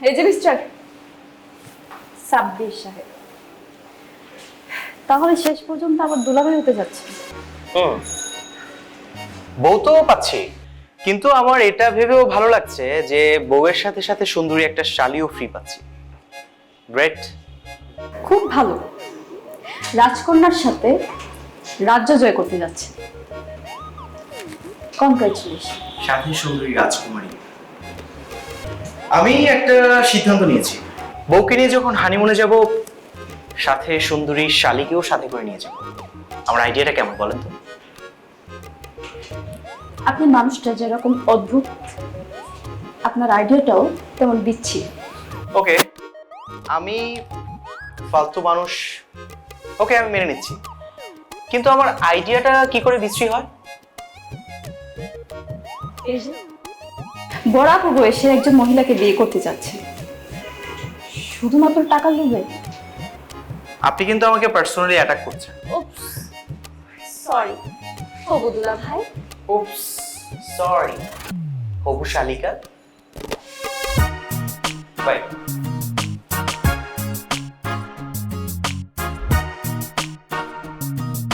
এই যে মিস্টার সাব্বির সাহেব, তাহলে শেষ পর্যন্ত আবার দুলাভাই হতে যাচ্ছে। বউ তো পাচ্ছি, কিন্তু আমার এটা ভেবেও ভালো লাগছে যে বউয়ের সাথে সাথে সুন্দরী একটা শালিও ফ্রি পাচ্ছি। গ্রেট। খুব ভালো, রাজকন্যার সাথে রাজ্য জয় করতে যাচ্ছে। কনগ্রাচুলেশন। সাথে সুন্দরী রাজকুমারী। আমি একটা সিদ্ধান্ত নিয়েছি, বউকে নিয়ে যখন হানিমুনে যাব সাথে সুন্দরী শালিকেও সাথে করে নিয়ে যাব। আমার আইডিয়াটা কেমন বলেন তো? আপনি মানুষটা যেরকম অদ্ভুত, আপনার আইডিয়াটাও তেমন বিচ্ছি। ওকে, আমি ফালতু মানুষ, ওকে আমি মেনে নিচ্ছি, কিন্তু আমার আইডিয়াটা কি করে বিশ্রী হয়? এই যে বড়াপু বয়সে একজন মহিলাকে বিয়ে করতে যাচ্ছে শুধুমাত্র টাকার লোভে। আপনি কিন্তু আমাকে পার্সোনালি অ্যাটাক করছেন। উপস, সরি হবু দুলাভাই। উপস, সরি হবু শালিকা। বাই।